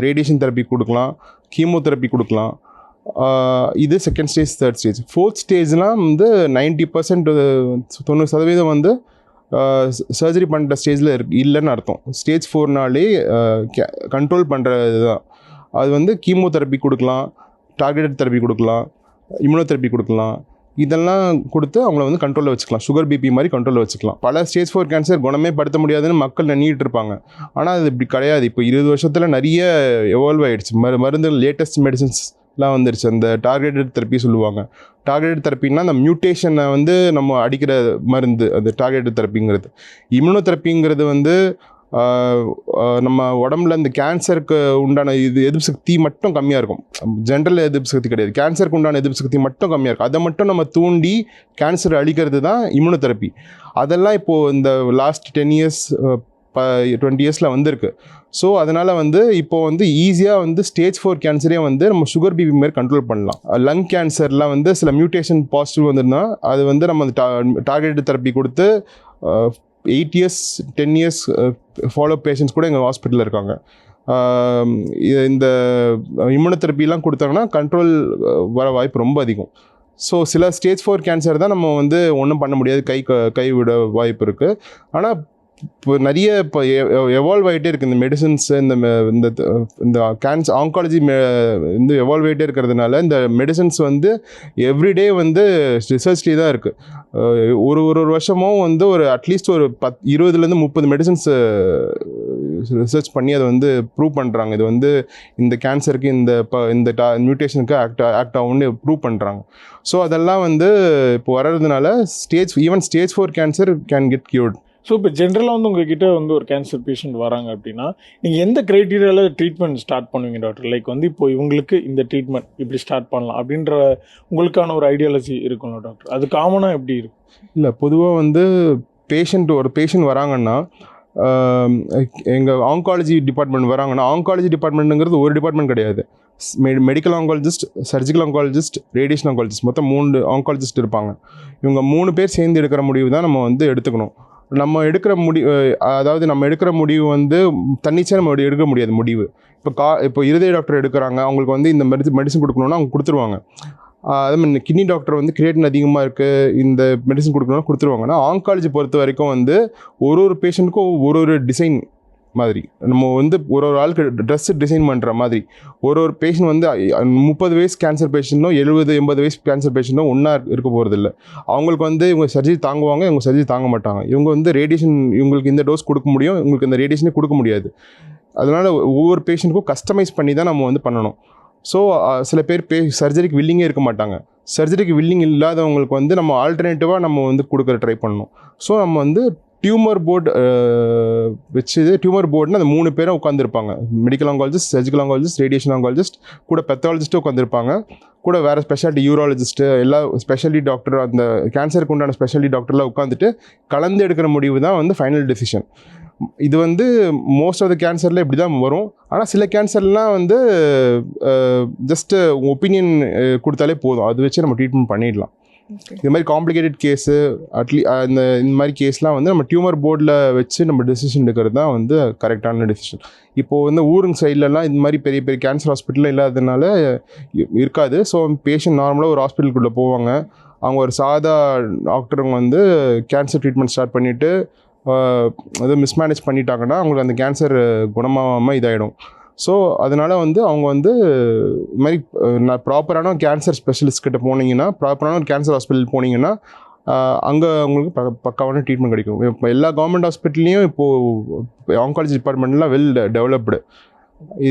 ரேடியேஷன் தெரப்பி கொடுக்கலாம், கீமோதெரப்பி கொடுக்கலாம். இது second stage third stage. Fourth ஸ்டேஜ்லாம் வந்து 90% 90% வந்து சர்ஜரி பண்ணுற ஸ்டேஜில் இல்லைன்னு அர்த்தம். ஸ்டேஜ் 4நாலே கண்ட்ரோல் பண்ணுறது தான். அது வந்து கீமோதெரப்பி கொடுக்கலாம், டார்கெட்டட் தெரப்பி கொடுக்கலாம், இம்யூனோதெரப்பி கொடுக்கலாம். இதெல்லாம் கொடுத்து அவங்கள வந்து கண்ட்ரோலில் வச்சுக்கலாம். சுகர் பிபி மாதிரி கண்ட்ரோலில் வச்சுக்கலாம். பல ஸ்டேஜ் 4 கேன்சர் குணமே படுத்த முடியாதுன்னு மக்கள் நினைட்டு இருப்பாங்க. ஆனால் அது இப்படி கிடையாது. இப்போ 20 வருஷத்தில் நிறைய எவால்வ் ஆகிடுச்சு. மருந்து லேட்டஸ்ட் மெடிசன்ஸ்லாம் வந்துருச்சு. அந்த டார்கெட்டட் தெரப்பி சொல்லுவாங்க. டார்கெட்டட் தெரப்பின்னா அந்த மியூட்டேஷனை வந்து நம்ம அடிக்கிற மருந்து, அது டார்கெட்டட் தெரப்பிங்கிறது. இம்யூனோதெரப்பிங்கிறது வந்து நம்ம உடம்புல இந்த கேன்சருக்கு உண்டான எதிர்ப்பு சக்தி மட்டும் கம்மியாக இருக்கும். ஜென்ரல் எதிர்ப்பு சக்தி கிடையாது. கேன்சருக்கு உண்டான எதிர்ப்பு சக்தி மட்டும் கம்மியாக இருக்கும். அதை மட்டும் நம்ம தூண்டி கேன்சர் அழிக்கிறது தான் இம்யூனோதெரப்பி. அதெல்லாம் இப்போது இந்த லாஸ்ட் 10 இயர்ஸ் 20 இயர்ஸில் வந்திருக்கு. ஸோ அதனால் வந்து இப்போது வந்து ஈஸியாக வந்து ஸ்டேஜ் 4 கேன்சரே வந்து நம்ம சுகர் பிபி மாதிரி கண்ட்ரோல் பண்ணலாம். லங் கேன்சர்லாம் வந்து சில மியூட்டேஷன் பாசிட்டிவ் வந்துருந்தா அது வந்து நம்ம டார்கெட்டட் தெரப்பி கொடுத்து 8 இயர்ஸ் 10 இயர்ஸ் ஃபாலோ பேஷண்ட்ஸ் கூட எங்கள் ஹாஸ்பிட்டலில் இருக்காங்க. இந்த இம்யூனோதெரப்பிலாம் கொடுத்தாங்கன்னா கண்ட்ரோல் வர வாய்ப்பு ரொம்ப அதிகம். ஸோ சில ஸ்டேஜ் 4 கேன்சர் தான் நம்ம வந்து ஒன்றும் பண்ண முடியாது, கைவிட வாய்ப்பு இருக்குது. ஆனால் இப்போ நிறைய இப்போ எவால்வ் ஆகிட்டே இருக்குது இந்த மெடிசன்ஸ். இந்த கேன்சர் ஆங்காலஜி வந்து எவால்வ் ஆகிட்டே இருக்கிறதுனால இந்த மெடிசன்ஸ் வந்து எவ்ரிடே வந்து ரிசர்ச்லேயே தான் இருக்குது. ஒரு வருஷமும் வந்து ஒரு அட்லீஸ்ட் ஒரு 20-30 மெடிசன்ஸ் ரிசர்ச் பண்ணி அதை வந்து ப்ரூவ் பண்ணுறாங்க. இது வந்து இந்த கேன்சருக்கு இந்த மியூட்டேஷனுக்கு ஆக்ட் ஆகும்னு ப்ரூவ் பண்ணுறாங்க. ஸோ அதெல்லாம் வந்து இப்போ வர்றதுனால even stage 4 cancer can get cured. So இப்போ ஜென்ரலாக வந்து உங்ககிட்ட வந்து ஒரு கேன்சர் பேஷண்ட் வராங்க அப்படின்னா நீங்கள் எந்த க்ரைட்டீரியாவில் ட்ரீட்மெண்ட் ஸ்டார்ட் பண்ணுவீங்க டாக்டர்? லைக் வந்து இப்போ இவங்களுக்கு இந்த ட்ரீட்மெண்ட் இப்படி ஸ்டார்ட் பண்ணலாம் அப்படின்ற உங்களுக்கான ஒரு ஐடியாலஜி இருக்கும்ல டாக்டர்? அது காமனாக எப்படி இருக்கும்? இல்லை, பொதுவாக வந்து ஒரு பேஷண்ட் வராங்கன்னா எங்கள் ஆங்காலஜி டிபார்ட்மெண்ட் வராங்கன்னா, ஆங்காலஜி டிபார்ட்மெண்ட்டுங்கிறது ஒரு டிபார்ட்மெண்ட் கிடையாது. Medical oncologist, surgical oncologist, radiation oncologist, மொத்தம் 3 ஆங்காலஜிஸ்ட் இருப்பாங்க. இவங்க 3 பேர் சேர்ந்து எடுக்கிற முடிவு தான் நம்ம வந்து எடுத்துக்கணும். நம்ம எடுக்கிற முடிவு வந்து தன்னிச்சையாக நம்ம எடுக்க முடியாது முடிவு. இப்போ இருதய டாக்டர் எடுக்கிறாங்க, அவங்களுக்கு வந்து இந்த மெடிசன் கொடுக்கணுன்னா அவங்க கொடுத்துருவாங்க. அதே மாதிரி கிட்னி டாக்டர் வந்து கிரியேட்டின் அதிகமாக இருக்குது, இந்த மெடிசன் கொடுக்கணும்னா கொடுத்துருவாங்கன்னா, ஆங்காலஜி பொறுத்த வரைக்கும் வந்து ஒரு பேஷண்ட்டுக்கும் ஒரு டிசைன் மாதிரி நம்ம வந்து ஒரு ஆளுக்கு ட்ரெஸ்ஸு டிசைன் பண்ணுற மாதிரி. ஒரு பேஷண்ட் வந்து 30 வயசு கேன்சர் பேஷண்ட்டும் 70-80 வயசு கேன்சர் பேஷண்ட்டும் ஒன்றா இருக்க போகிறதில்ல. அவங்களுக்கு வந்து இவங்க சர்ஜரி தாங்குவாங்க, இவங்க சர்ஜரி தாங்க மாட்டாங்க. இவங்க வந்து ரேடியேஷன், இவங்களுக்கு இந்த டோஸ் கொடுக்க முடியும், இவங்களுக்கு இந்த ரேடியேஷனே கொடுக்க முடியாது. அதனால் ஒவ்வொரு பேஷண்ட்டுக்கும் கஸ்டமைஸ் பண்ணி தான் நம்ம வந்து பண்ணணும். ஸோ சில பேர் சர்ஜரிக்கு வில்லிங்கே இருக்க மாட்டாங்க. சர்ஜரிக்கு வில்லிங் இல்லாதவங்களுக்கு வந்து நம்ம ஆல்டர்னேட்டிவாக நம்ம வந்து கொடுக்குற ட்ரை பண்ணணும். ஸோ நம்ம வந்து டியூமர் போர்டு டியூமர் போர்டுன்னு அந்த 3 பேரும் உட்காந்துருப்பாங்க. Medical oncologist, surgical oncologist, radiation oncologist, கூட பெத்தாலஜிஸ்ட்டும் உட்காந்துருப்பாங்க. கூட வேறு ஸ்பெஷாலிட்டி யூராலஜிஸ்ட்டு, எல்லா ஸ்பெஷாலிட்டி டாக்டர், அந்த கேன்சருக்கு உண்டான ஸ்பெஷாலிட்டி டாக்டர்லாம் உட்காந்துட்டு கலந்து எடுக்கிற முடிவு தான் வந்து ஃபைனல் டெசிஷன். இது வந்து மோஸ்ட் ஆஃப் த கேன்சரில் இப்படி தான் வரும். ஆனால் சில கேன்சர்லாம் வந்து ஜஸ்ட்டு ஒப்பீனியன் கொடுத்தாலே போதும், அது வச்சு நம்ம ட்ரீட்மெண்ட் பண்ணிடலாம். இது மாதிரி காம்ப்ளிகேட்டட் கேஸு இந்த மாதிரி கேஸ்லாம் வந்து நம்ம டியூமர் போர்டில் வச்சு நம்ம டெசிஷன் எடுக்கிறது தான் வந்து கரெக்டான டெசிஷன். இப்போது வந்து ஊருங்க சைட்லலாம் இந்த மாதிரி பெரிய பெரிய கேன்சர் ஹாஸ்பிட்டலில் இல்லாததுனால இருக்காது. ஸோ பேஷண்ட் நார்மலாக ஒரு ஹாஸ்பிட்டலுக்குள்ளே போவாங்க. அவங்க ஒரு சாதா டாக்டருங்க வந்து கேன்சர் ட்ரீட்மெண்ட் ஸ்டார்ட் பண்ணிவிட்டு அது மிஸ்மேனேஜ் பண்ணிட்டாங்கன்னா அவங்களுக்கு அந்த கேன்சர் குணமாகாமல் இதாகிடும். ஸோ அதனால் வந்து அவங்க வந்து இது மாதிரி ப்ராப்பரான கேன்சர் ஸ்பெஷலிஸ்ட் கிட்ட போனீங்கன்னா, ப்ராப்பரான ஒரு கேன்சர் ஹாஸ்பிட்டல் போனீங்கன்னா அங்கே அவங்களுக்கு பக்காவான ட்ரீட்மெண்ட் கிடைக்கும். இப்போ எல்லா கவர்மெண்ட் ஹாஸ்பிட்டல்லையும் இப்போது ஆங்காலஜி டிபார்ட்மெண்ட்லாம் வெல் டெவலப்டு.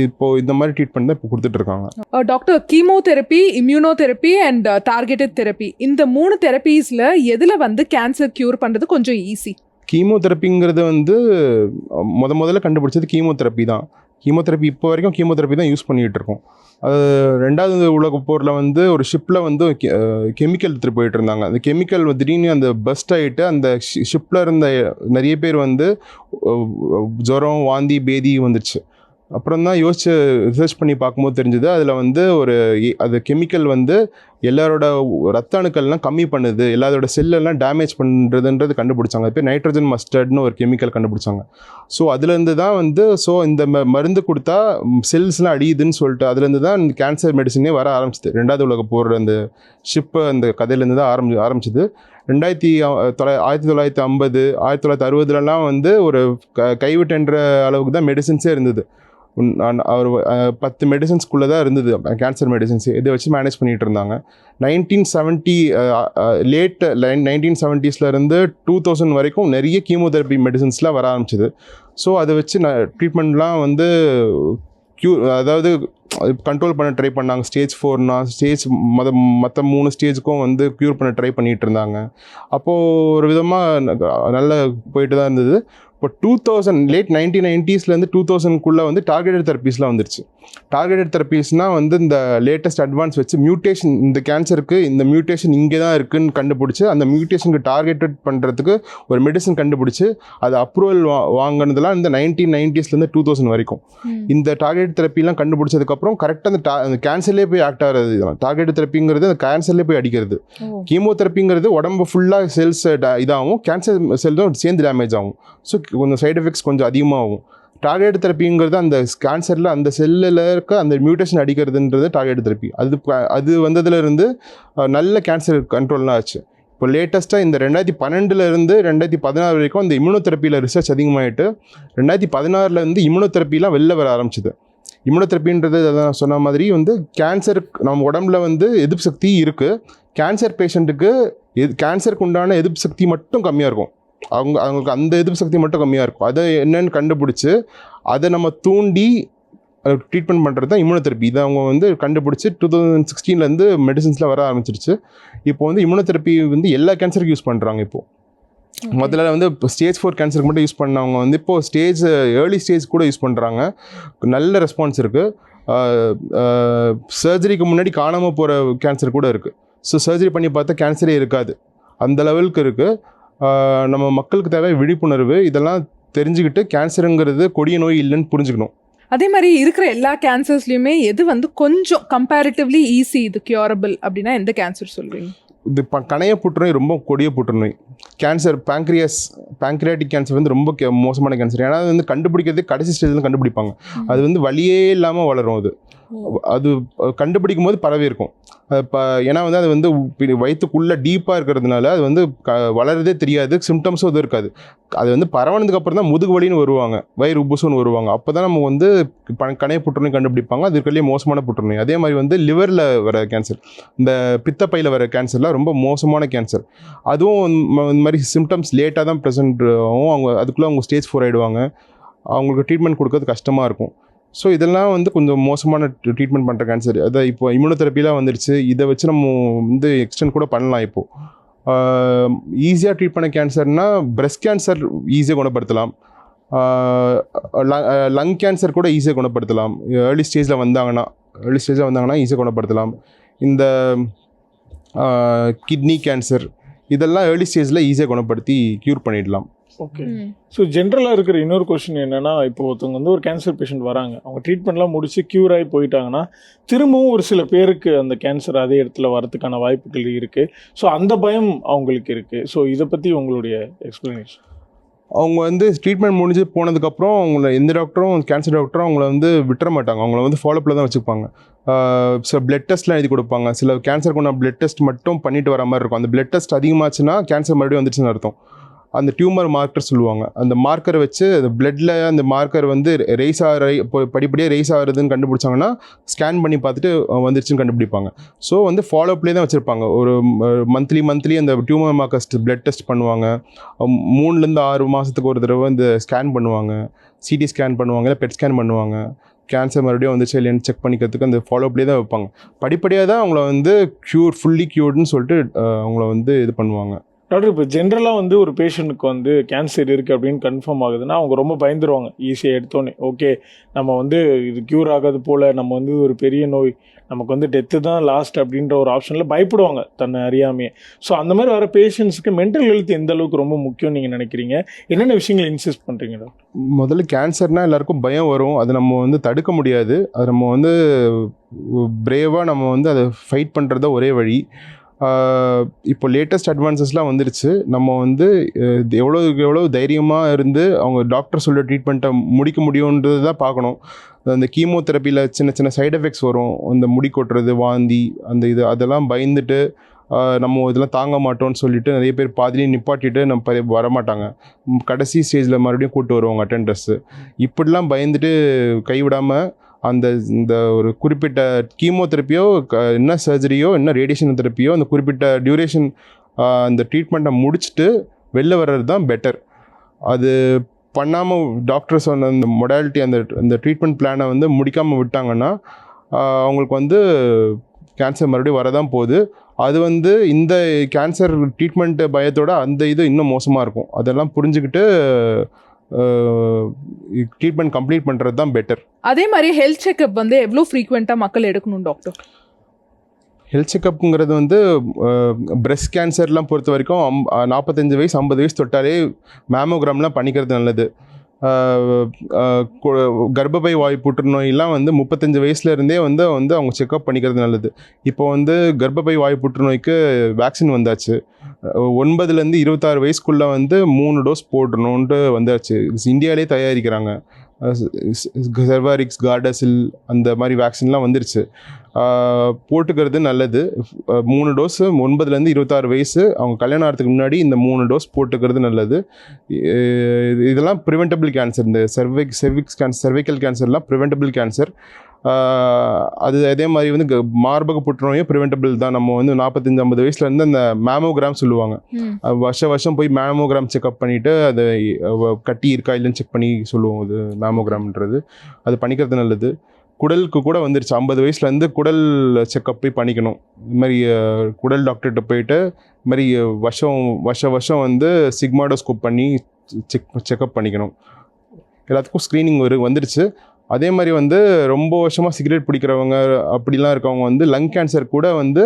இப்போது இந்த மாதிரி ட்ரீட்மெண்ட் தான் இப்போ கொடுத்துட்ருக்காங்க. Doctor, chemotherapy, immunotherapy and targeted therapy, இந்த 3 தெரப்பீஸில் எதில் வந்து கேன்சர் க்யூர் பண்ணுறது கொஞ்சம் ஈஸி? கீமோதெரப்பிங்கிறது வந்து முதல்ல கண்டுபிடிச்சது கீமோதெரப்பி தான். கீமோதெரப்பி இப்போ வரைக்கும் கீமோதெரப்பி தான் யூஸ் பண்ணிகிட்டு இருக்கோம். அது 2வது உலகப் போரில் வந்து ஒரு ஷிப்பில் வந்து கெமிக்கல் எடுத்துகிட்டு போயிட்டு இருந்தாங்க. அந்த கெமிக்கல் திடீர்னு அந்த பஸ்ட் ஆகிட்டு அந்த ஷிப்பில் இருந்த நிறைய பேர் வந்து ஜுரம், வாந்தி, பேதி வந்துடுச்சு. அப்புறம் தான் யோசிச்சு ரிசர்ச் பண்ணி பார்க்கும்போது தெரிஞ்சது அதில் வந்து அது கெமிக்கல் வந்து எல்லாரோட ரத்த அணுக்கள்லாம் கம்மி பண்ணுது, எல்லாரோட செல்லெல்லாம் டேமேஜ் பண்ணுறதுன்றது கண்டுபிடிச்சாங்க. அது பேர் நைட்ரஜன் மஸ்டர்ட்னு ஒரு கெமிக்கல் கண்டுபிடிச்சாங்க. ஸோ அதுலேருந்து தான் வந்து இந்த மருந்து கொடுத்தா செல்ஸ்லாம் அடியுதுன்னு சொல்லிட்டு அதுலேருந்து தான் இந்த கேன்சர் மெடிசனே வர ஆரம்பிச்சிது. 2வது உலக போர் அந்த ஷிப்பு அந்த கதையிலேருந்து தான் ஆரம்பிச்சிது. 1950 1960லலாம் வந்து ஒரு கைவிட்டுன்ற அளவுக்கு தான் மெடிசன்ஸே இருந்தது. அவர் 10 மெடிசன்ஸ்குள்ளே தான் இருந்தது கேன்சர் மெடிசன்ஸ். இதை வச்சு மேனேஜ் பண்ணிகிட்டு இருந்தாங்க. 1970 லேட் 1970ஸ்லேருந்து 2000 வரைக்கும் நிறைய கீமோதெரப்பி மெடிசன்ஸ்லாம் வர ஆரம்பிச்சிது. ஸோ அதை வச்சு ட்ரீட்மெண்ட்லாம் வந்து அதாவது கண்ட்ரோல் பண்ண ட்ரை பண்ணாங்க. ஸ்டேஜ் 4னா மற்ற 3 ஸ்டேஜுக்கும் வந்து க்யூர் பண்ண ட்ரை பண்ணிகிட்டு இருந்தாங்க. அப்போது ஒரு விதமாக நல்லா போயிட்டு தான் இருந்தது. இப்போ 2000 லேட் 1990ஸ்லேருந்து 2000க்குள்ளே வந்து டார்கெட்டட் தெரப்பீஸ்லாம் வந்துருச்சு. டார்கெட்டட் தெரப்பீஸ்னால் வந்து இந்த லேட்டஸ்ட் அட்வான்ஸ் வச்சு மியூட்டேஷன், இந்த கேன்சருக்கு இந்த மியூட்டேஷன் இங்கே தான் இருக்குதுன்னு கண்டுபிடிச்சி அந்த மியூட்டேஷனுக்கு டார்கெட்டட் பண்ணுறதுக்கு ஒரு மெடிசன் கண்டுபிடிச்சி அது அப்ரூவல் வாங்கினதுலாம் இந்த 1990ஸ்லேருந்து 2000 வரைக்கும். இந்த டார்கெட்டட் தெரப்பிலாம் கண்டுபிடிச்சதுக்கப்புறம் கரெக்டாக அந்த கேன்சர்லேயே போய் ஆக்ட் ஆகிறது. டார்கெட்டட் தெரப்பிங்கிறது அந்த கேன்சர்லேயே போய் அடிக்கிறது. கீமோதெரப்பிங்கிறது உடம்பு ஃபுல்லாக செல்ஸ் இதாகும், கேன்சர் செல் தான் சேர்ந்து டேமேஜ் ஆகும். ஸோ கொஞ்சம் சைடு எஃபெக்ட்ஸ் கொஞ்சம் அதிகமாகும். டார்கெட் தெரப்பிங்கிறது அந்த கேன்சரில் அந்த செல்லில் இருக்க அந்த மியூட்டேஷன் அடிக்கிறதுன்றது டார்கெட் தெரப்பி. அது வந்ததுலேருந்து நல்ல கேன்சர் கண்ட்ரோல்லாம் ஆச்சு. இப்போ லேட்டஸ்ட்டாக இந்த 2012லேருந்து 2016 வரைக்கும் இந்த இம்யூனோதெரப்பியில் ரிசர்ச் அதிகமாகிட்டு 2016லேருந்து இம்யூனோதெரப்பிலாம் வெளில வர ஆரம்பிச்சிது. இம்யூனோதெரப்பின்றது அதான் சொன்ன மாதிரி வந்து கேன்சர் நம்ம உடம்புல வந்து எதிர்ப்பு சக்தி இருக்குது. கேன்சர் பேஷண்ட்டுக்கு கேன்சருக்கு உண்டான எதிர்ப்பு சக்தி மட்டும் கம்மியாக இருக்கும். அவங்களுக்கு அந்த எதிர்ப்பு சக்தி மட்டும் கம்மியாக இருக்கும். அதை என்னென்னு கண்டுபிடிச்சி அதை நம்ம தூண்டி ட்ரீட்மெண்ட் பண்ணுறது தான் இம்யூனோதெரப்பி. இதை அவங்க வந்து கண்டுபிடிச்சி 2016லேருந்து மெடிசன்ஸில் வர ஆரம்பிச்சிருச்சு. இப்போ வந்து இம்யூனோதெரப்பி வந்து எல்லா கேன்சருக்கு யூஸ் பண்ணுறாங்க. இப்போது முதல்ல வந்து இப்போ ஸ்டேஜ் 4 கேன்சருக்கு மட்டும் யூஸ் பண்ணவங்க வந்து இப்போது ஏர்லி ஸ்டேஜ் கூட யூஸ் பண்ணுறாங்க. நல்ல ரெஸ்பான்ஸ் இருக்குது. சர்ஜரிக்கு முன்னாடி காணாமல் போகிற கேன்சர் கூட இருக்குது. ஸோ சர்ஜரி பண்ணி பார்த்தா கேன்சரே இருக்காது, அந்த லெவலுக்கு இருக்குது. நம்ம மக்களுக்கு தேவை விழிப்புணர்வு. இதெல்லாம் தெரிஞ்சுக்கிட்டு கேன்சருங்கிறது கொடிய நோய் இல்லைன்னு புரிஞ்சுக்கணும். அதே மாதிரி இருக்கிற எல்லா கேன்சர்ஸ்லையுமே எது வந்து கொஞ்சம் கம்பேரிட்டிவ்லி ஈஸி, இது கியூரபிள் அப்படின்னா எந்த கேன்சர் சொல்வீங்க? இது கணைய புற்றுநோய் ரொம்ப கொடிய புற்றுநோய். கேன்சர் பேங்க்ரியாட்டிக் கேன்சர் வந்து ரொம்ப மோசமான கேன்சர். ஏன்னா அது வந்து கண்டுபிடிக்கிறது கடைசி ஸ்டேஜில் கண்டுபிடிப்பாங்க. அது வந்து வலியே இல்லாமல் வளரும். அது கண்டுபிடிக்கும் போது பரவி இருக்கும். ஏன்னா வந்து அது வந்து வயிற்றுக்குள்ளே டீப்பாக இருக்கிறதுனால அது வந்து வளரதே தெரியாது, சிம்டம்ஸும் இது இருக்காது. அது வந்து பரவனதுக்கு அப்புறம் தான் முதுகு வலின்னு வருவாங்க, வயிறு உப்புசுன்னு வருவாங்க. அப்போ தான் நம்ம வந்து கணைய புற்றுநோய் கண்டுபிடிப்பாங்க. அது இருக்கிறதுலே மோசமான புற்றுநோய். அதே மாதிரி வந்து லிவரில் வர கேன்சர், இந்த பித்தப்பையில் வர கேன்சர்லாம் ரொம்ப மோசமான கேன்சர். அதுவும் இந்த மாதிரி சிம்டம்ஸ் லேட்டாக தான் ப்ரெசென்ட் ஆகும். அதுக்குள்ளே அவங்க ஸ்டேஜ் 4 ஆகிடுவாங்க. அவங்களுக்கு ட்ரீட்மெண்ட் கொடுக்கறது கஷ்டமாக இருக்கும். ஸோ இதெல்லாம் வந்து கொஞ்சம் மோசமான ட்ரீட்மெண்ட் பண்ணுற கேன்சர். அதான் இப்போ இம்யூனோதெரப்பிலாம் வந்துடுச்சு. இதை வச்சு நம்ம வந்து எக்ஸ்டெண்ட் கூட பண்ணலாம். இப்போது ஈஸியாக ட்ரீட் பண்ண கேன்சர்னால் பிரெஸ்ட் கேன்சர் ஈஸியாக குணப்படுத்தலாம். லங் கேன்சர் கூட ஈஸியாக குணப்படுத்தலாம். ஏர்லி ஸ்டேஜில் வந்தாங்கன்னா ஈஸியாக குணப்படுத்தலாம். இந்த கிட்னி கேன்சர் இதெல்லாம் ஏர்லி ஸ்டேஜில் ஈஸியாக குணப்படுத்தி க்யூர் பண்ணிடலாம். ஓகே. ஸோ ஜென்ரலாக இருக்கிற இன்னொரு கொஸ்டின் என்னென்னா, இப்போ ஒருத்தவங்க வந்து ஒரு கேன்சர் பேஷண்ட் வராங்க, அவங்க ட்ரீட்மெண்ட்லாம் முடிச்சு க்யூர் ஆகி போயிட்டாங்கன்னா திரும்பவும் ஒரு சில பேருக்கு அந்த கேன்சர் அதே இடத்துல வரதுக்கான வாய்ப்புகள் இருக்குது. ஸோ அந்த பயம் அவங்களுக்கு இருக்குது. ஸோ இதை பற்றி உங்களுடைய எக்ஸ்ப்ளனேஷன்? அவங்க வந்து ட்ரீட்மெண்ட் முடிஞ்சு போனதுக்கப்புறம் அவங்கள எந்த டாக்டரும் கேன்சர் டாக்டரும் அவங்கள வந்து விட்டுற மாட்டாங்க. அவங்கள வந்து ஃபாலோப்பில் தான் வச்சுப்பாங்க. சில பிளட் டெஸ்ட்லாம் எழுதி கொடுப்பாங்க. சில கேன்சருக்கு நான் பிளட் டெஸ்ட் மட்டும் பண்ணிட்டு வர மாதிரி இருக்கும். அந்த பிளட் டெஸ்ட் அதிகமாச்சுன்னா கேன்சர் மறுபடியும் வந்துச்சுன்னு அர்த்தம். அந்த டியூமர் மார்க்கர் சொல்லுவாங்க. அந்த மார்க்கரை வச்சு அந்த பிளட்டில் அந்த மார்க்கர் வந்து படிப்படியாக ரைஸ் ஆகிறதுன்னு கண்டுபிடிச்சாங்கன்னா ஸ்கேன் பண்ணி பார்த்துட்டு வந்துருச்சுன்னு கண்டுபிடிப்பாங்க. ஸோ வந்து ஃபாலோப்லேயே தான் வச்சுருப்பாங்க. ஒரு மந்த்லி அந்த டியூமர் மார்க்கர்ஸ் பிளட் டெஸ்ட் பண்ணுவாங்க. 3லேருந்து 6 மாதத்துக்கு ஒரு தடவை இந்த ஸ்கேன் பண்ணுவாங்க. சிடி ஸ்கேன் பண்ணுவாங்க, இல்லை பெட் ஸ்கேன் பண்ணுவாங்க. கேன்சர் மறுபடியும் வந்துச்சு இல்லைன்னு செக் பண்ணிக்கிறதுக்கு அந்த ஃபாலோப்லேயே தான் வைப்பாங்க. படிப்படியாக தான் அவங்கள வந்து ஃபுல்லி க்யூர்டுன்னு சொல்லிட்டு அவங்கள வந்து இது பண்ணுவாங்க. டாக்டர் இப்போ ஜென்ரலாக வந்து ஒரு பேஷண்ட்டுக்கு வந்து கேன்சர் இருக்குது அப்படின்னு கன்ஃபார்ம் ஆகுதுன்னா அவங்க ரொம்ப பயந்துருவாங்க ஈஸியாக எடுத்தோன்னே. ஓகே, நம்ம வந்து இது க்யூர் ஆகாது போல், நம்ம வந்து ஒரு பெரிய நோய், நமக்கு வந்து டெத்து தான் லாஸ்ட் அப்படின்ற ஒரு ஆப்ஷனில் பயப்படுவாங்க தன்னை அறியாமையே. ஸோ அந்த மாதிரி வர பேஷண்ட்ஸ்க்கு மென்டல் ஹெல்த் எந்த அளவுக்கு ரொம்ப முக்கியம் நீங்கள் நினைக்கிறீங்க? என்னென்ன விஷயங்கள் இன்சிஸ்ட் பண்ணுறீங்க டாக்டர்? முதல்ல கேன்சர்னால் எல்லாருக்கும் பயம் வரும். அது நம்ம வந்து தடுக்க முடியாது. அது நம்ம வந்து பிரேவாக நம்ம வந்து அதை ஃபைட் பண்ணுறது ஒரே வழி. இப்போ லேட்டஸ்ட் அட்வான்சஸ்லாம் வந்துருச்சு. நம்ம வந்து எவ்வளோ தைரியமாக இருந்து அவங்க டாக்டர் சொல்ல ட்ரீட்மெண்ட்டை முடிக்க முடியுன்றது தான் பார்க்கணும். அந்த கீமோதெரப்பியில் சின்ன சின்ன சைடு எஃபெக்ட்ஸ் வரும். அந்த முடி கொட்டுறது, வாந்தி, அந்த இது அதெல்லாம் பயந்துட்டு நம்ம இதெல்லாம் தாங்க மாட்டோம்னு சொல்லிட்டு நிறைய பேர் பாதிலேயே நிப்பாட்டிட்டு நம்ம வரமாட்டாங்க. கடைசி ஸ்டேஜில் மறுபடியும் கூப்பிட்டு வருவாங்க அட்டெண்டர்ஸு. இப்படிலாம் பயந்துட்டு கைவிடாமல் இந்த ஒரு குறிப்பிட்ட கீமோதெரப்பியோ என்ன சர்ஜரியோ என்ன ரேடியேஷன் தெரப்பியோ அந்த குறிப்பிட்ட டியூரேஷன் அந்த ட்ரீட்மெண்ட்டை முடிச்சுட்டு வெளில வர்றது தான் பெட்டர். அது பண்ணாமல் டாக்டர் சொன்ன அந்த மொடாலிட்டி அந்த ட்ரீட்மெண்ட் பிளானை வந்து முடிக்காமல் விட்டாங்கன்னா அவங்களுக்கு வந்து கேன்சர் மறுபடியும் வரதான் போகுது. அது வந்து இந்த கேன்சர் ட்ரீட்மெண்ட் பயத்தோட அந்த இது இன்னும் மோசமாக இருக்கும். அதெல்லாம் புரிஞ்சுக்கிட்டு ட்ரீட்மெண்ட் கம்ப்ளீட் பண்ணுறது தான் பெட்டர். அதே மாதிரி ஹெல்த் செக்அப் வந்து எவ்வளோ ஃப்ரீக்வெண்ட்டாக மக்கள் எடுக்கணும் டாக்டர்? ஹெல்த் செக்கப்புங்கிறது வந்து பிரெஸ்ட் கேன்சர்லாம் பொறுத்த வரைக்கும் 45 வயசு 50 வயசு தொட்டாலே மேமோகிராம்லாம் பண்ணிக்கிறது நல்லது. கர்ப்பப்பை வாய் புற்றுநோயெல்லாம் வந்து 35 வயசுலேருந்தே வந்து அவங்க செக்அப் பண்ணிக்கிறது நல்லது. இப்போ வந்து கர்ப்பப்பை வாய் புற்றுநோய்க்கு வேக்சின் வந்தாச்சு. 9லேருந்து 26 வயசுக்குள்ளே வந்து 3 டோஸ் போடணுன்ட்டு வந்தாச்சு. இந்தியாவிலே தயாரிக்கிறாங்க. செர்வாரிக்ஸ், கார்டாசில் அந்த மாதிரி வேக்சின்லாம் வந்துருச்சு. போட்டுக்கிறது நல்லது. 3 டோஸு 9லேருந்து 26 வயசு அவங்க கல்யாணம் ஆகிறதுக்கு முன்னாடி இந்த 3 டோஸ் போட்டுக்கிறது நல்லது. இதெல்லாம் ப்ரிவென்டபிள் கேன்சர். இந்த செர்விக்கல் கேன்சர்லாம் ப்ரிவென்டபிள் கேன்சர். அது அதே மாதிரி வந்து மார்பக புற்றுநோயும் ப்ரிவென்டபிள் தான். நம்ம வந்து 45-50 வயசுலேருந்து அந்த மேமோகிராம் சொல்லுவாங்க. வருஷம் போய் மேமோகிராம் செக்அப் பண்ணிவிட்டு அது கட்டி இருக்கா இல்லைன்னு செக் பண்ணி சொல்லுவோம். அது மேமோகிராம்ன்றது அது பண்ணிக்கிறது நல்லது. குடலுக்கு கூட வந்துருச்சு. 50 வயசுலேருந்து குடல் செக்அப் போய் பண்ணிக்கணும். இது மாதிரி குடல் டாக்டர்கிட்ட போயிட்டு இது மாதிரி வருஷம் வந்து சிக்மாடோஸ்கோப் பண்ணி செக்அப் பண்ணிக்கணும். எல்லாத்துக்கும் ஸ்க்ரீனிங் வந்துருச்சு. அதே மாதிரி வந்து ரொம்ப வருஷமாக சிகரெட் பிடிக்கிறவங்க அப்படிலாம் இருக்கவங்க வந்து லங் கேன்சர் கூட வந்து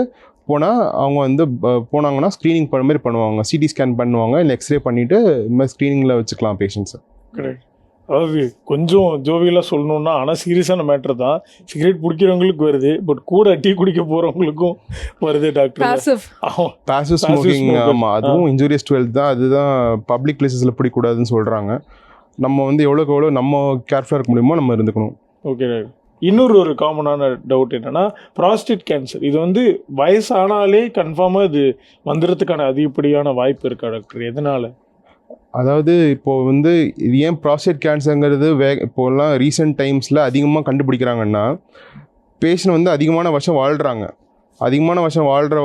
போனால் அவங்க வந்து போனாங்கன்னா ஸ்க்ரீனிங் பண்ண மாதிரி பண்ணுவாங்க. சிடி ஸ்கேன் பண்ணுவாங்க, இல்லை எக்ஸ்ரே பண்ணிவிட்டு இது மாதிரி ஸ்க்ரீனிங்கில் வச்சுக்கலாம் பேஷண்ட்ஸை. கரெக்ட். அதாவது கொஞ்சம் ஜோவியலாக சொல்லணுன்னா, ஆனால் சீரியஸான மேட்ரு தான். சிகரெட் பிடிக்கிறவங்களுக்கு வருது, பட் கூட டீ குடிக்க போகிறவங்களுக்கும் வருது டாக்டர். Passive smoking. ஆமாம், அதுவும் இன்ஜூரியஸ் டு ஹெல்த் தான். அதுதான் பப்ளிக் பிளேசஸில் பிடிக்கூடாதுன்னு சொல்கிறாங்க. நம்ம வந்து எவ்வளோக்கு எவ்வளோ நம்ம கேர்ஃபுல்லாக இருக்க முடியுமோ நம்ம இருந்துக்கணும். ஓகே. இன்னொரு காமனான டவுட் என்னென்னா, ப்ராஸ்டேட் கேன்சர். இது வந்து வயசானாலே கன்ஃபார்மாக இது வந்துடுறதுக்கான அதிகப்படியான வாய்ப்பு இருக்கா டாக்டர்? எதனால்? அதாவது இப்போது வந்து இது ஏன் ப்ராஸ்டேட் கேன்சருங்கிறது இப்போலாம் ரீசெண்ட் டைம்ஸில் அதிகமாக கண்டுபிடிக்கிறாங்கன்னா, பேஷண்ட் வந்து அதிகமான வருஷம் வாழ்கிறாங்க. அதிகமான வருஷம் வாழ்கிற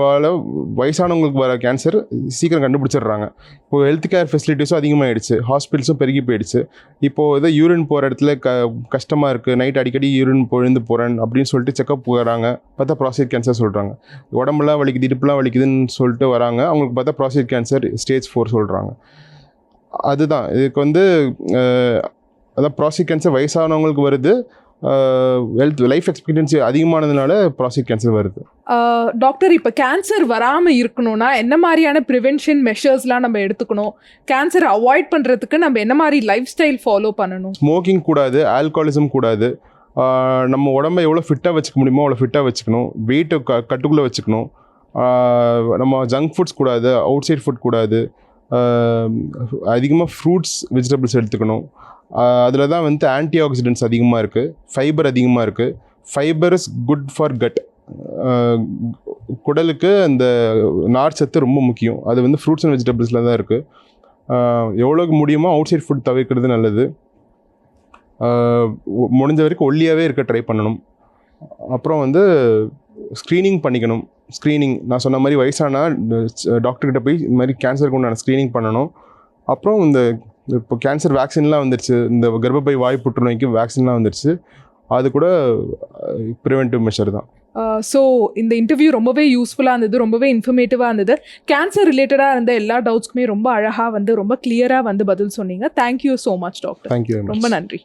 வயசானவங்களுக்கு வர கேன்சர் சீக்கிரம் கண்டுபிடிச்சிடுறாங்க. இப்போது ஹெல்த் கேர் ஃபெசிலிட்டிஸும் அதிகமாகிடுச்சு, ஹாஸ்பிட்டல்ஸும் பெருகி போயிடுச்சு. இப்போது இதை யூரின் போகிற இடத்துல கஷ்டமாக இருக்குது, நைட் அடிக்கடி யூரின் பொழுந்து போகிறேன் அப்படின்னு சொல்லிட்டு செக்அப் போகிறாங்க. பார்த்தா ப்ராஸ்டேட் கேன்சர் சொல்கிறாங்க. உடம்புலாம் வலிக்குது, இடுப்புலாம் வலிக்குதுன்னு சொல்லிட்டு வராங்க. அவங்களுக்கு பார்த்தா ப்ராஸ்டேட் கேன்சர் ஸ்டேஜ் 4 சொல்கிறாங்க. அதுதான் இதுக்கு வந்து அதான் ப்ராஸ்டேட் கேன்சர் வயசானவங்களுக்கு வருது. லைஃப் எக்ஸ்பெக்டன்சி அதிகமானதுனால ப்ராஸ்டேட் கேன்சர் வருது. டாக்டர், இப்போ கேன்சர் வராமல் இருக்கணும்னா என்ன மாதிரியான ப்ரிவென்ஷன் மெஷர்ஸ்லாம் நம்ம எடுத்துக்கணும்? கேன்சரை அவாய்ட் பண்ணுறதுக்கு நம்ம என்ன மாதிரி லைஃப் ஸ்டைல் ஃபாலோ பண்ணணும்? ஸ்மோக்கிங் கூடாது, ஆல்கஹாலிசம் கூடாது. நம்ம உடம்பை எவ்வளோ ஃபிட்டாக வச்சுக்க முடியுமோ அவ்வளோ ஃபிட்டாக வச்சுக்கணும். வெயிட்டை கட்டுக்குள்ளே வச்சுக்கணும். நம்ம ஜங்க் ஃபுட்ஸ் கூடாது, அவுட் சைட் ஃபுட் கூடாது. அதிகமாக ஃப்ரூட்ஸ், வெஜிடபிள்ஸ் எடுத்துக்கணும். அதில் தான் வந்து ஆன்டி ஆக்சிடென்ட்ஸ் அதிகமாக இருக்குது, ஃபைபர் அதிகமாக இருக்குது. Fibre is good for gut. குடலுக்கு அந்த நார் சத்து ரொம்ப முக்கியம். அது வந்து ஃப்ரூட்ஸ் அண்ட் வெஜிடபிள்ஸில் தான் இருக்குது. எவ்வளோக்கு முடியுமோ அவுட் சைட் ஃபுட் தவிர்க்கிறது நல்லது. முடிஞ்ச வரைக்கும் ஒல்லியாகவே இருக்க ட்ரை பண்ணணும். அப்புறம் வந்து ஸ்க்ரீனிங் பண்ணிக்கணும். ஸ்க்ரீனிங் நான் சொன்ன மாதிரி வயசானா டாக்டர்கிட்ட போய் இந்த மாதிரி கேன்சருக்கு உண்டான ஸ்க்ரீனிங் பண்ணணும். அப்புறம் இப்போ கேன்சர் வேக்சின்லாம் வந்துருச்சு. இந்த கர்ப்பப்பை வாய் புற்றுநோய்க்கு வேக்சின்லாம் வந்துருச்சு. அது கூட ப்ரிவென்டிவ் மெஷர் தான். ஸோ இந்த இன்டர்வியூ ரொம்பவே யூஸ்ஃபுல்லாக இருந்தது, ரொம்பவே இன்ஃபர்மேட்டிவாக இருந்தது. கேன்சர் ரிலேட்டடாக இருந்த எல்லா டவுட்ஸ்க்குமே ரொம்ப அழகாக வந்து ரொம்ப கிளியராக வந்து பதில் சொன்னீங்க. Thank you so much doctor. Thank you. ரொம்ப நன்றி.